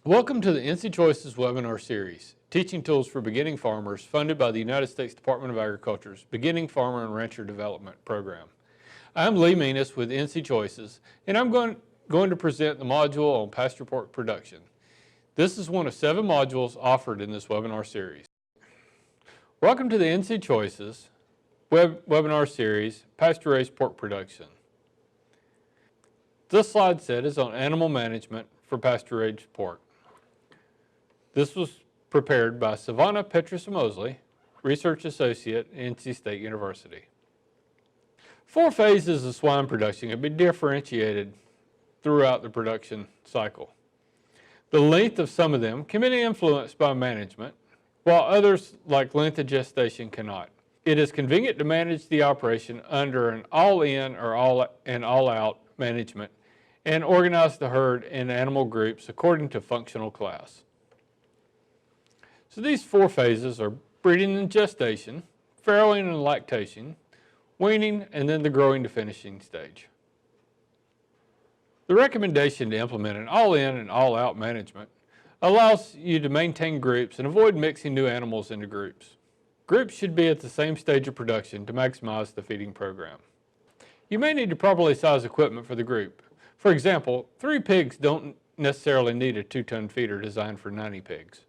Welcome to the NC Choices webinar series, Teaching Tools for Beginning Farmers, funded by the United States Department of Agriculture's Beginning Farmer and Rancher Development Program. I'm Lee Menis with NC Choices, and I'm going to present the module on pasture pork production. This is one of 7 modules offered in this webinar series. Welcome to the NC Choices webinar series, Pasture-Raised Pork Production. This slide set is on animal management for pasture-raised pork. This was prepared by Savannah Petrus-Mosley, Research Associate at NC State University. 4 phases of swine production can be differentiated throughout the production cycle. The length of some of them can be influenced by management, while others, like length of gestation, cannot. It is convenient to manage the operation under an all-in or all-out management and organize the herd in animal groups according to functional class. So these 4 phases are breeding and gestation, farrowing and lactation, weaning, and then the growing to finishing stage. The recommendation to implement an all-in and all-out management allows you to maintain groups and avoid mixing new animals into groups. Groups should be at the same stage of production to maximize the feeding program. You may need to properly size equipment for the group. For example, 3 pigs don't necessarily need a 2-ton feeder designed for 90 pigs.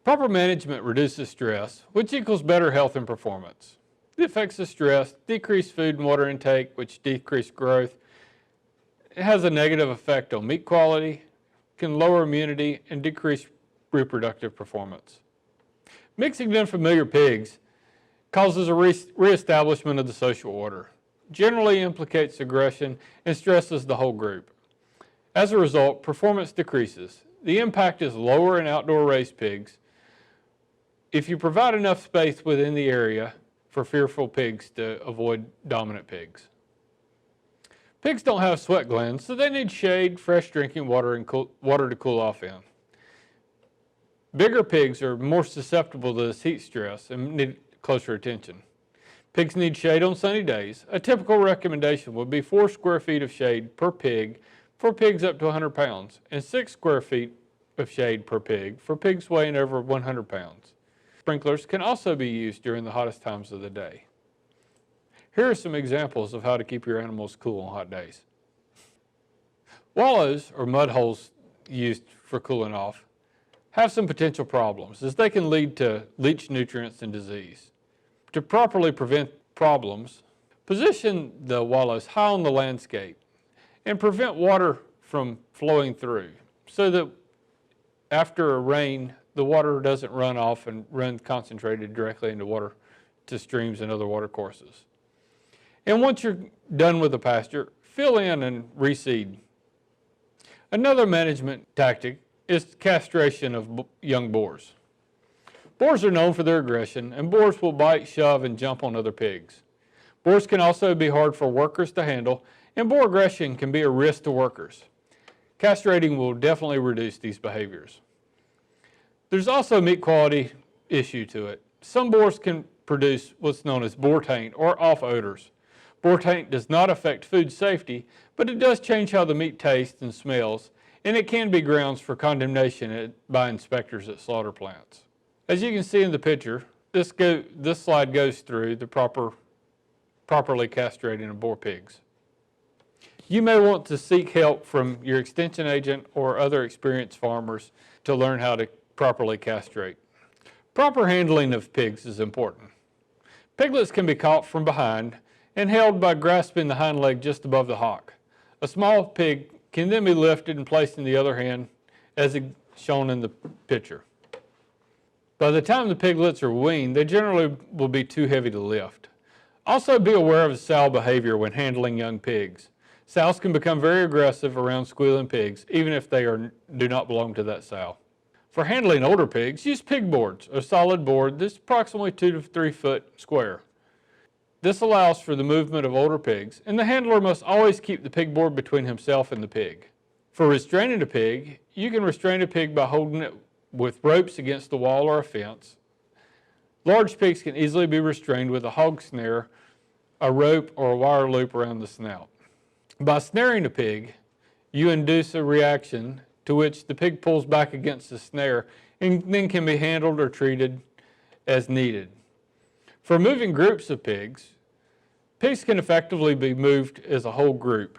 Proper management reduces stress, which equals better health and performance. The effects of stress decrease food and water intake, which decrease growth. It has a negative effect on meat quality, can lower immunity, and decrease reproductive performance. Mixing unfamiliar pigs causes a reestablishment of the social order, generally implicates aggression, and stresses the whole group. As a result, performance decreases. The impact is lower in outdoor raised pigs if you provide enough space within the area for fearful pigs to avoid dominant pigs. Pigs don't have sweat glands, so they need shade, fresh drinking water, and water to cool off in. Bigger pigs are more susceptible to this heat stress and need closer attention. Pigs need shade on sunny days. A typical recommendation would be 4 square feet of shade per pig for pigs up to 100 pounds and 6 square feet of shade per pig for pigs weighing over 100 pounds. Sprinklers can also be used during the hottest times of the day. Here are some examples of how to keep your animals cool on hot days. Wallows, or mud holes used for cooling off, have some potential problems as they can lead to leached nutrients and disease. To properly prevent problems, position the wallows high on the landscape and prevent water from flowing through so that after a rain, the water doesn't run off and run concentrated directly into water to streams and other water courses. And once you're done with the pasture, fill in and reseed. Another management tactic is castration of young boars. Boars are known for their aggression, and boars will bite, shove, and jump on other pigs. Boars can also be hard for workers to handle, and boar aggression can be a risk to workers. Castrating will definitely reduce these behaviors. There's also a meat quality issue to it. Some boars can produce what's known as boar taint or off odors. Boar taint does not affect food safety, but it does change how the meat tastes and smells, and it can be grounds for condemnation by inspectors at slaughter plants. As you can see in the picture, this slide goes through the properly castrating of boar pigs. You may want to seek help from your extension agent or other experienced farmers to learn how to properly castrate. Proper handling of pigs is important. Piglets can be caught from behind and held by grasping the hind leg just above the hock. A small pig can then be lifted and placed in the other hand as shown in the picture. By the time the piglets are weaned, they generally will be too heavy to lift. Also be aware of sow behavior when handling young pigs. Sows can become very aggressive around squealing pigs, even if they do not belong to that sow. For handling older pigs, use pig boards, a solid board that's approximately 2 to 3 foot square. This allows for the movement of older pigs, and the handler must always keep the pig board between himself and the pig. For restraining a pig, you can restrain a pig by holding it with ropes against the wall or a fence. Large pigs can easily be restrained with a hog snare, a rope, or a wire loop around the snout. By snaring a pig, you induce a reaction to which the pig pulls back against the snare and then can be handled or treated as needed. For moving groups of pigs, pigs can effectively be moved as a whole group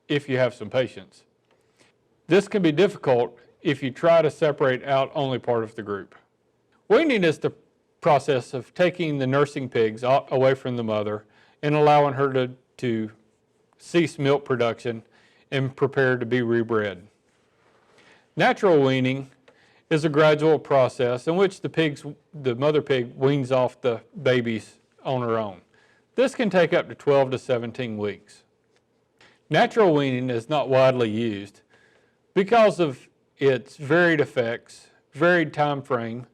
if you have some patience. This can be difficult if you try to separate out only part of the group. Weaning is the process of taking the nursing pigs away from the mother and allowing her to cease milk production and prepare to be rebred. Natural weaning is a gradual process in which the mother pig weans off the babies on her own. This can take up to 12 to 17 weeks. Natural weaning is not widely used because of its varied effects, varied time frame,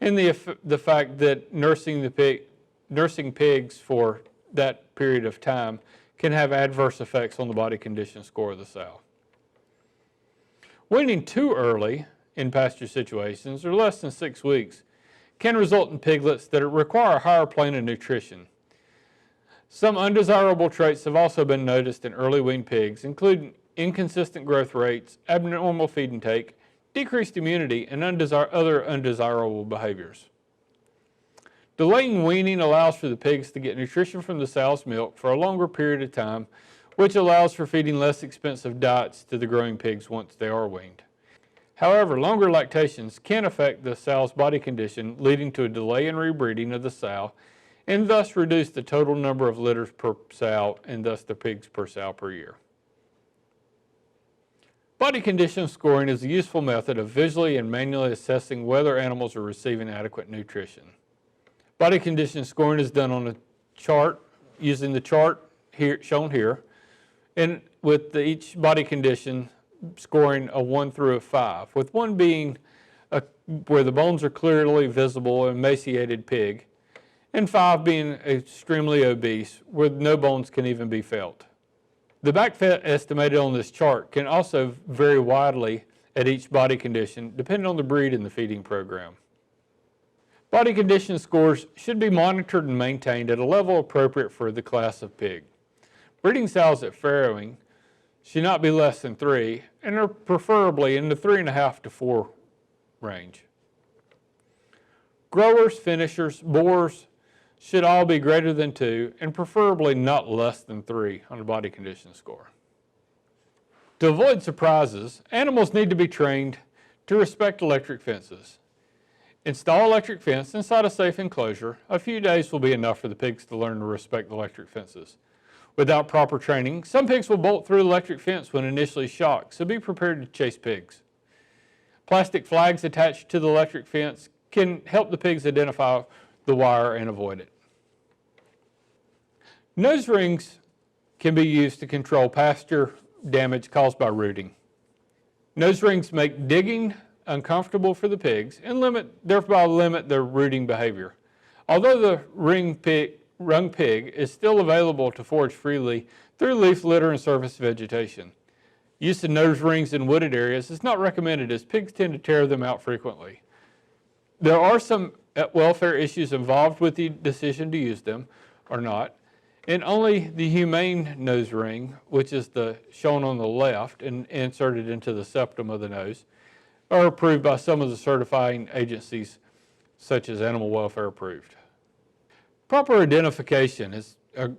and the fact that nursing pigs for that period of time can have adverse effects on the body condition score of the sow. Weaning too early in pasture situations, or less than 6 weeks, can result in piglets that require a higher plane of nutrition. Some undesirable traits have also been noticed in early weaned pigs, including inconsistent growth rates, abnormal feed intake, decreased immunity, and other undesirable behaviors. Delaying weaning allows for the pigs to get nutrition from the sow's milk for a longer period of time, which allows for feeding less expensive diets to the growing pigs once they are weaned. However, longer lactations can affect the sow's body condition, leading to a delay in rebreeding of the sow, and thus reduce the total number of litters per sow, and thus the pigs per sow per year. Body condition scoring is a useful method of visually and manually assessing whether animals are receiving adequate nutrition. Body condition scoring is done on a chart, using the chart shown here, and with each body condition scoring a 1 through a 5, with 1 being where the bones are clearly visible, an emaciated pig, and 5 being extremely obese, where no bones can even be felt. The back fat estimated on this chart can also vary widely at each body condition, depending on the breed and the feeding program. Body condition scores should be monitored and maintained at a level appropriate for the class of pig. Breeding sows at farrowing should not be less than 3 and are preferably in the 3.5 to 4 range. Growers, finishers, boars should all be greater than 2 and preferably not less than 3 on a body condition score. To avoid surprises, animals need to be trained to respect electric fences. Install electric fence inside a safe enclosure. A few days will be enough for the pigs to learn to respect electric fences. Without proper training, some pigs will bolt through the electric fence when initially shocked, so be prepared to chase pigs. Plastic flags attached to the electric fence can help the pigs identify the wire and avoid it. Nose rings can be used to control pasture damage caused by rooting. Nose rings make digging uncomfortable for the pigs and thereby limit their rooting behavior. Although the rung pig is still available to forage freely through leaf litter and surface vegetation. Use of nose rings in wooded areas is not recommended as pigs tend to tear them out frequently. There are some welfare issues involved with the decision to use them or not, and only the humane nose ring, which is shown on the left and inserted into the septum of the nose, are approved by some of the certifying agencies such as Animal Welfare Approved. Proper identification is an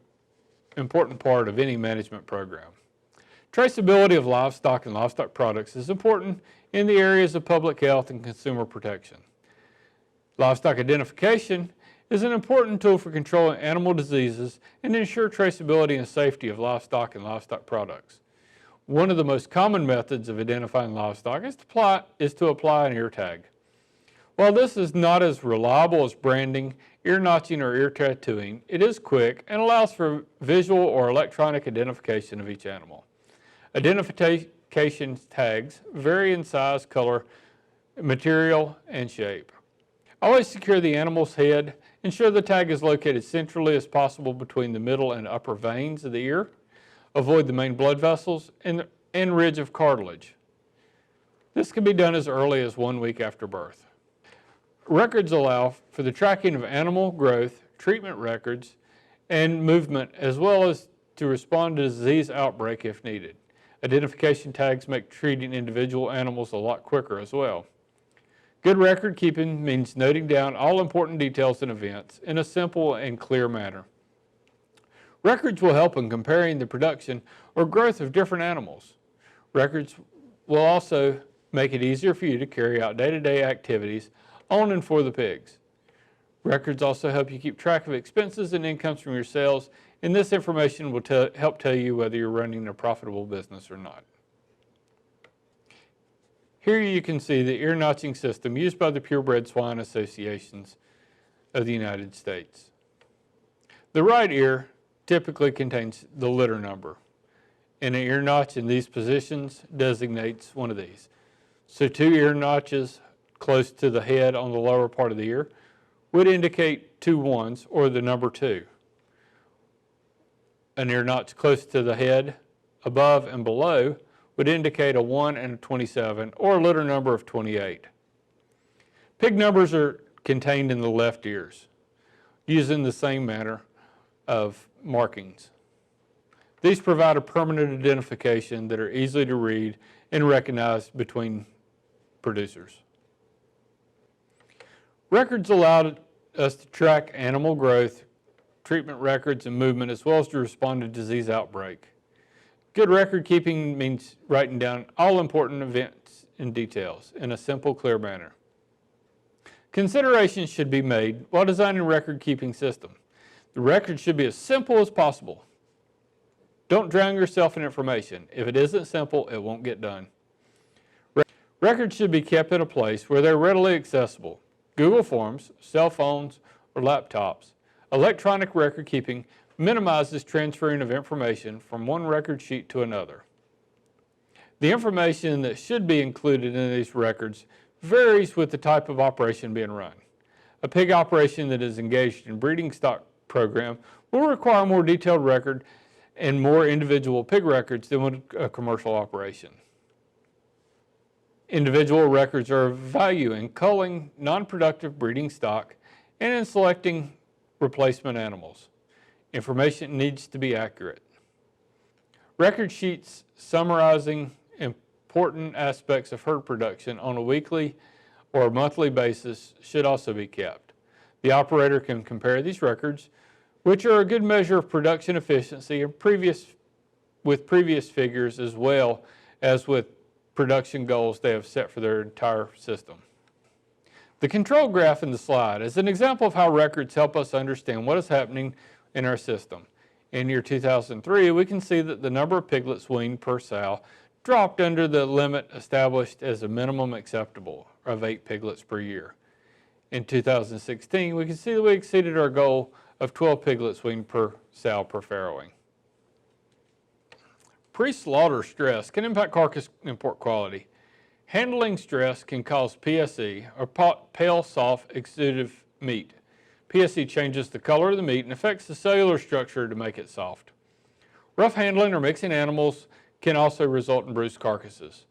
important part of any management program. Traceability of livestock and livestock products is important in the areas of public health and consumer protection. Livestock identification is an important tool for controlling animal diseases and ensure traceability and safety of livestock and livestock products. One of the most common methods of identifying livestock is to apply an ear tag. While this is not as reliable as branding, ear notching, or ear tattooing, it is quick and allows for visual or electronic identification of each animal. Identification tags vary in size, color, material, and shape. Always secure the animal's head. Ensure the tag is located centrally as possible between the middle and upper veins of the ear. Avoid the main blood vessels and ridge of cartilage. This can be done as early as 1 week after birth. Records allow for the tracking of animal growth, treatment records, and movement, as well as to respond to disease outbreak if needed. Identification tags make treating individual animals a lot quicker as well. Good record keeping means noting down all important details and events in a simple and clear manner. Records will help in comparing the production or growth of different animals. Records will also make it easier for you to carry out day-to-day activities on and for the pigs. Records also help you keep track of expenses and incomes from your sales, and this information will help tell you whether you're running a profitable business or not. Here you can see the ear notching system used by the purebred swine associations of the United States. The right ear typically contains the litter number, and an ear notch in these positions designates one of these. So 2 ear notches close to the head on the lower part of the ear would indicate 2 ones or the number 2. An ear notch close to the head above and below would indicate a 1 and a 27 or a litter number of 28. Pig numbers are contained in the left ears using the same manner of markings. These provide a permanent identification that are easy to read and recognize between producers. Records allow us to track animal growth, treatment records, and movement, as well as to respond to disease outbreak. Good record keeping means writing down all important events and details in a simple, clear manner. Considerations should be made while designing a record keeping system. The record should be as simple as possible. Don't drown yourself in information. If it isn't simple, it won't get done. Records should be kept in a place where they're readily accessible. Google Forms, cell phones, or laptops. Electronic record keeping minimizes transferring of information from one record sheet to another. The information that should be included in these records varies with the type of operation being run. A pig operation that is engaged in breeding stock program will require a more detailed record and more individual pig records than a commercial operation. Individual records are of value in culling non-productive breeding stock and in selecting replacement animals. Information needs to be accurate. Record sheets summarizing important aspects of herd production on a weekly or monthly basis should also be kept. The operator can compare these records, which are a good measure of production efficiency, with previous figures as well as with production goals they have set for their entire system. The control graph in the slide is an example of how records help us understand what is happening in our system. In year 2003, we can see that the number of piglets weaned per sow dropped under the limit established as a minimum acceptable of 8 piglets per year. In 2016, we can see that we exceeded our goal of 12 piglets weaned per sow per farrowing. Pre-slaughter stress can impact carcass and pork quality. Handling stress can cause PSE, or pale, soft, exudative meat. PSE changes the color of the meat and affects the cellular structure to make it soft. Rough handling or mixing animals can also result in bruised carcasses.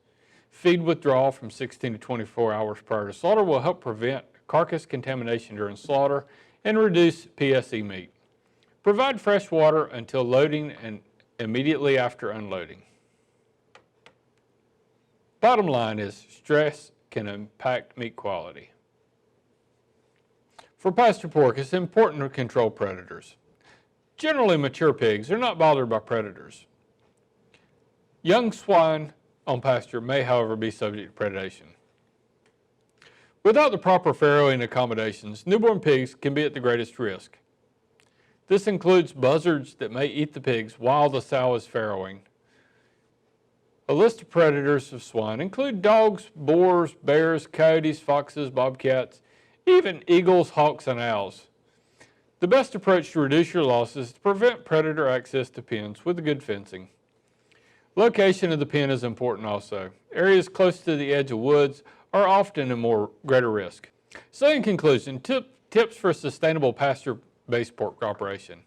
Feed withdrawal from 16 to 24 hours prior to slaughter will help prevent carcass contamination during slaughter and reduce PSE meat. Provide fresh water until loading and immediately after unloading. Bottom line is stress can impact meat quality. For pasture pork, it's important to control predators. Generally, mature pigs are not bothered by predators. Young swine on pasture may, however, be subject to predation. Without the proper farrowing accommodations, newborn pigs can be at the greatest risk. This includes buzzards that may eat the pigs while the sow is farrowing. A list of predators of swine include dogs, boars, bears, coyotes, foxes, bobcats, even eagles, hawks, and owls. The best approach to reduce your losses is to prevent predator access to pens with good fencing. Location of the pen is important also. Areas close to the edge of woods are often a greater risk. So in conclusion, tips for a sustainable pasture-based pork operation.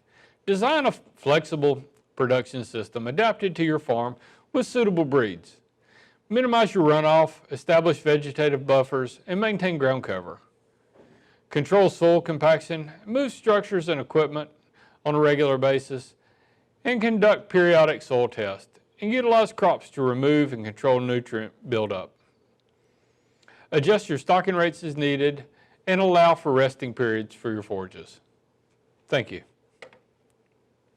Design a flexible production system adapted to your farm with suitable breeds. Minimize your runoff, establish vegetative buffers, and maintain ground cover. Control soil compaction, move structures and equipment on a regular basis, and conduct periodic soil tests. and utilize crops to remove and control nutrient buildup. Adjust your stocking rates as needed and allow for resting periods for your forages. Thank you.